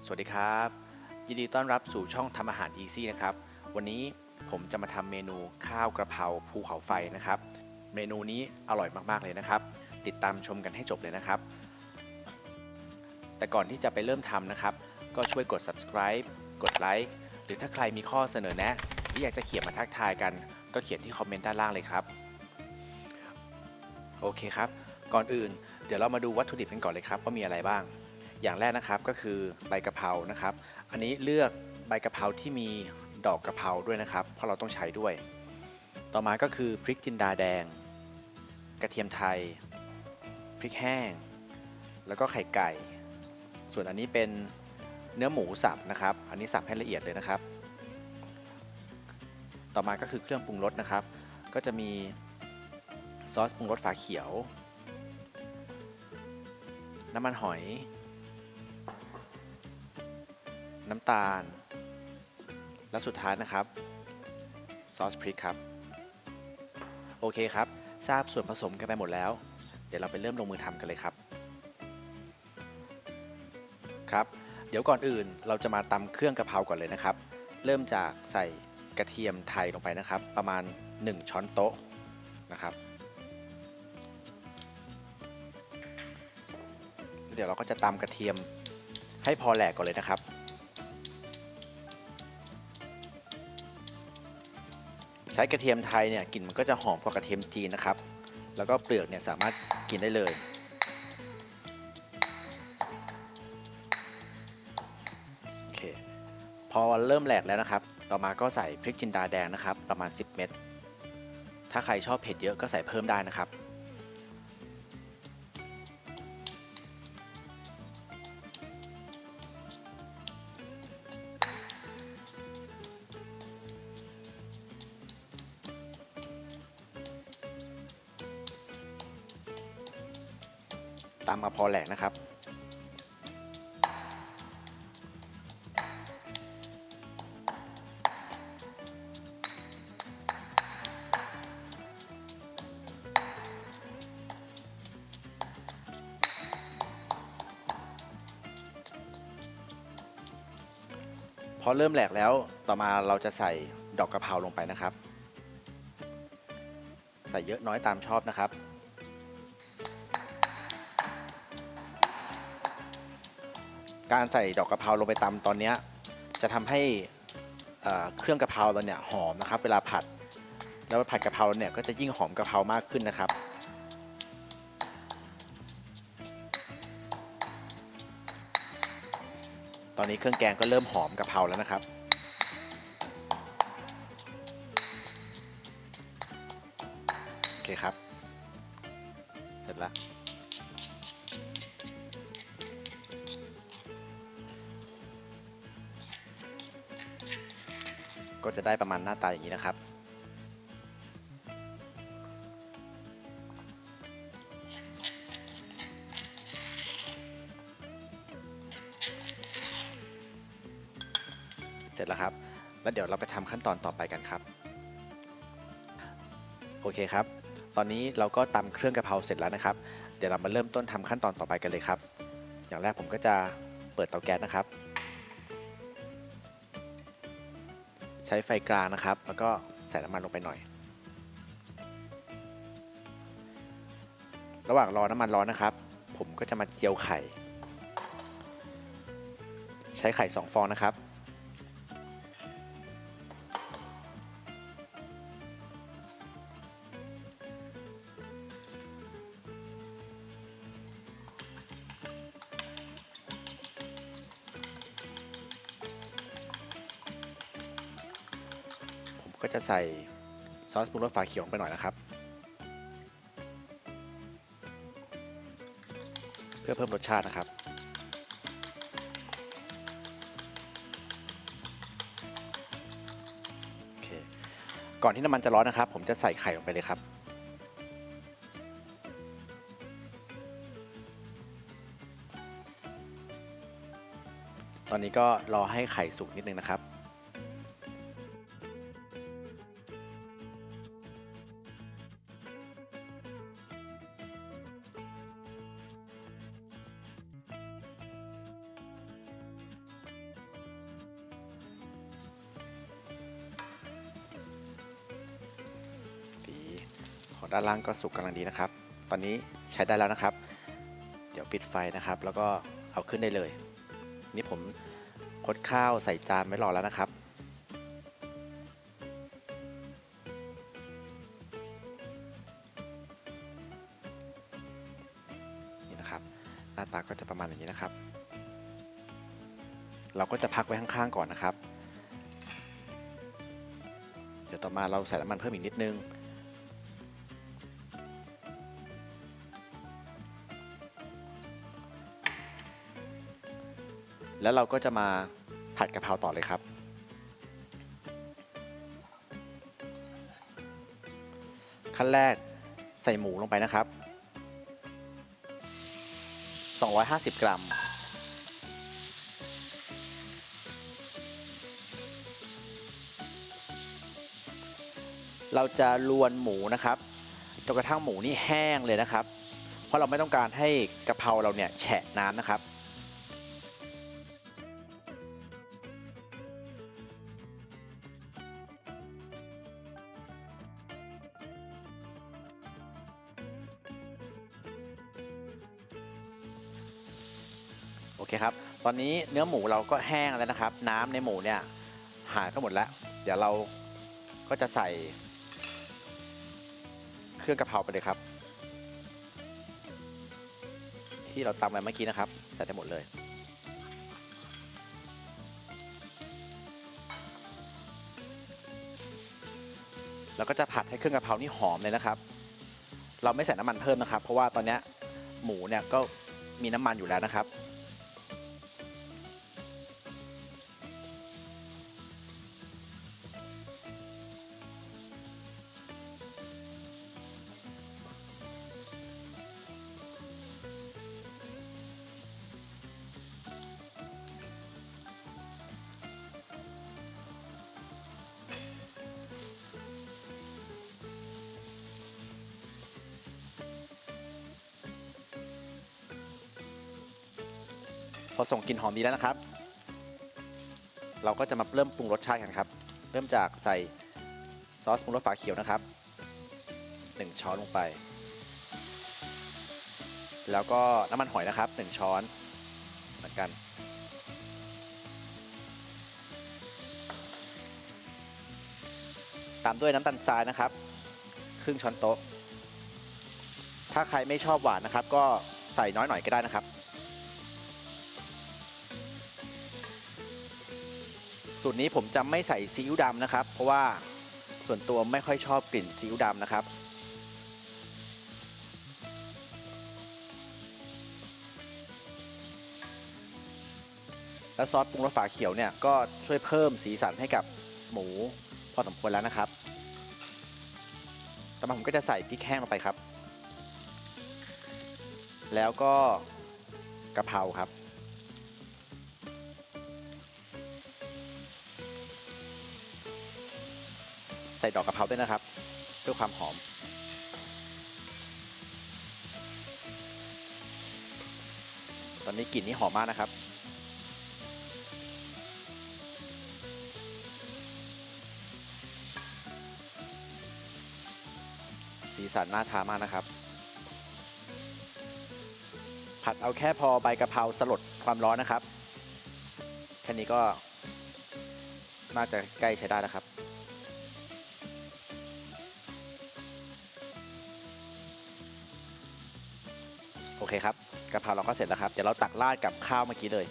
สวัสดีครับยินดีต้อนรับสู่ช่องทำอาหาร Easy นะครับวันนี้ผมจะมาทำเมนูข้าวกระเพราภูเขาไฟนะครับเมนูนี้อร่อยมากๆเลยนะครับติดตามชมกันให้จบเลยนะครับแต่ก่อนที่จะไปเริ่มทำนะครับก็ช่วยกด subscribe กดไลค์หรือถ้าใครมีข้อเสนอแนะที่อยากจะเขียนมาทักทายกันก็เขียนที่คอมเมนต์ด้านล่างเลยครับโอเคครับก่อนอื่นเดี๋ยวเรามาดูวัตถุดิบกันก่อนเลยครับว่ามีอะไรบ้างอย่างแรกนะครับก็คือใบกะเพรานะครับอันนี้เลือกใบกะเพราที่มีดอกกะเพราด้วยนะครับเพราะเราต้องใช้ด้วยต่อมาก็คือพริกจินดาแดงกระเทียมไทยพริกแห้งแล้วก็ไข่ไก่ส่วนอันนี้เป็นเนื้อหมูสับนะครับอันนี้สับให้ละเอียดเลยนะครับต่อมาก็คือเครื่องปรุงรสนะครับก็จะมีซอสปรุงรสฝาเขียวน้ำมันหอยน้ำตาลและสุดท้ายนะครับซอสพริกครับโอเคครับทราบส่วนผสมกันไปหมดแล้วเดี๋ยวเราไปเริ่มลงมือทำกันเลยครับครับเดี๋ยวก่อนอื่นเราจะมาตำเครื่องกะเพราก่อนเลยนะครับเริ่มจากใส่กระเทียมไทยลงไปนะครับประมาณ1ช้อนโต๊ะนะครับเดี๋ยวเราก็จะตำกระเทียมให้พอแหลกก่อนเลยนะครับใช้กระเทียมไทยเนี่ยกลิ่นมันก็จะหอมกว่ากระเทียมจีนนะครับแล้วก็เปลือกเนี่ยสามารถกินได้เลยโอเคพอเริ่มแหลกแล้วนะครับต่อมาก็ใส่พริกจินดาแดงนะครับประมาณ10 เม็ดถ้าใครชอบเผ็ดเยอะก็ใส่เพิ่มได้นะครับตามมาพอแหลกนะครับพอเริ่มแหลกแล้วต่อมาเราจะใส่ดอกกะเพราลงไปนะครับใส่เยอะน้อยตามชอบนะครับการใส่ดอกกะเพราลงไปตำตอนนี้จะทำให้เครื่องกะเพราเราเนี่ยหอมนะครับเวลาผัดแล้วผัดกะเพราเนี่ยก็จะยิ่งหอมกะเพรามากขึ้นนะครับตอนนี้เครื่องแกงก็เริ่มหอมกะเพราแล้วนะครับโอเคครับเสร็จแล้วก็จะได้ประมาณหน้าตาอย่างนี้นะครับเสร็จแล้วครับแล้วเดี๋ยวเราไปทำขั้นตอนต่อไปกันครับโอเคครับตอนนี้เราก็ตำเครื่องกะเพราเสร็จแล้วนะครับเดี๋ยวเรามาเริ่มต้นทำขั้นตอนต่อไปกันเลยครับอย่างแรกผมก็จะเปิดเตาแก๊สนะครับใช้ไฟกลางนะครับแล้วก็ใส่น้ำมันลงไปหน่อยระหว่างรอน้ำมันร้อนนะครับผมก็จะมาเจียวไข่ใช้ไข่2 ฟองนะครับผมก็จะใส่ซอสปรุงรสฝาเขียวลงไปหน่อยนะครับเพื่อเพิ่มรสชาตินะครับโอเคก่อนที่น้ำมันจะร้อนนะครับผมจะใส่ไข่ลงไปเลยครับตอนนี้ก็รอให้ไข่สุกนิดนึงนะครับ ด้านล่างก็สุกกำลังดีนะครับตอนนี้ใช้ได้แล้วนะครับเดี๋ยวปิดไฟนะครับแล้วก็เอาขึ้นได้เลยนี่ผมคดข้าวใส่จานไว้รอแล้วนะครับนี่นะครับหน้าตาก็จะประมาณอย่างนี้นะครับเราก็จะพักไว้ข้างๆก่อนนะครับเดี๋ยวต่อมาเราใส่น้ำมันเพิ่มอีกนิดนึงแล้วเราก็จะมาผัดกะเพราต่อเลยครับขั้นแรกใส่หมูลงไปนะครับ250 กรัมเราจะลวนหมูนะครับจนกระทั่งหมูนี่แห้งเลยนะครับเพราะเราไม่ต้องการให้กะเพราเราเนี่ยแฉะน้ำนะครับโอเคครับตอนนี้เนื้อหมูเราก็แห้งแล้วนะครับน้ำในหมูเนี่ยหายก็หมดแล้วเดี๋ยวเราก็จะใส่เครื่องกะเพราไปเลยครับที่เราตำไว้เมื่อกี้นะครับใส่ไปหมดเลยแล้วก็จะผัดให้เครื่องกะเพรานี่หอมเลยนะครับเราไม่ใส่น้ำมันเพิ่มนะครับเพราะว่าตอนนี้หมูเนี่ยก็มีน้ำมันอยู่แล้วนะครับพอส่งกลิ่นหอมดีแล้วนะครับเราก็จะมาเริ่มปรุงรสชาติกันครับเริ่มจากใส่ซอสปรุงรสฝาเขียวนะครับ1 ช้อนลงไปแล้วก็น้ำมันหอยนะครับ1 ช้อนเหมือนกันตามด้วยน้ำตาลทรายนะครับครึ่งช้อนโต๊ะถ้าใครไม่ชอบหวานนะครับก็ใส่น้อยหน่อยก็ได้นะครับสูตรนี้ผมจะไม่ใส่ซีอิ๊วดำนะครับเพราะว่าส่วนตัวไม่ค่อยชอบกลิ่นซีอิ๊วดำนะครับแล้วซอสปรุงรสฝาเขียวเนี่ยก็ช่วยเพิ่มสีสันให้กับหมูพอสมควรแล้วนะครับต่อมาผมก็จะใส่พริกแห้งลงไปครับแล้วก็กะเพราครับใส่ดอกกะเพราด้วยนะครับเพื่อความหอมตอนนี้กลิ่นนี้หอมมากนะครับสีสันน่าทานมากนะครับผัดเอาแค่พอใบกะเพราสลดความร้อนนะครับแค่นี้ก็น่าจะใกล้ใช้ได้แล้วครับโอเคครับกะเพราเราก็เสร็จแล้วครับเดี๋ยวเราตักราดกับข้าวเมื่อกี้เลย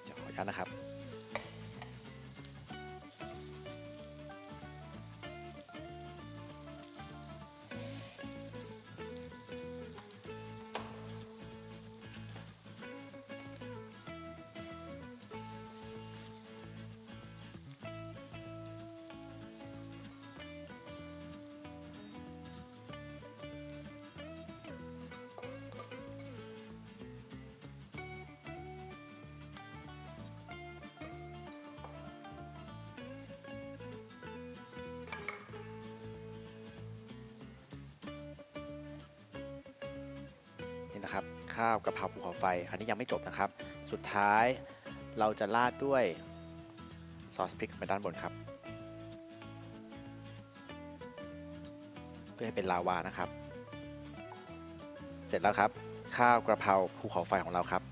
เดี๋ยวขออนุญาตนะครับ นะครับข้าวกะเพราภูเขาไฟอันนี้ยังไม่จบนะครับสุดท้ายเราจะราดด้วยซอสพริกไปด้านบนครับเพื่อให้เป็นลาวานะครับเสร็จแล้วครับข้าวกระเพราภูเขาไฟของเราครับ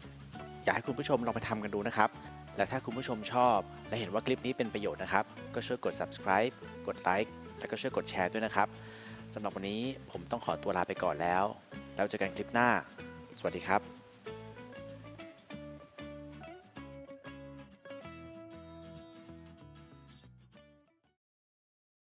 อยากให้คุณผู้ชมลองไปทำกันดูนะครับและถ้าคุณผู้ชมชอบและเห็นว่าคลิปนี้เป็นประโยชน์นะครับก็ช่วยกด subscribe กดไลค์และก็ช่วยกดแชร์ด้วยนะครับสำหรับวันนี้ผมต้องขอตัวลาไปก่อนแล้วเจอกันคลิปหน้าสวัสดีครับ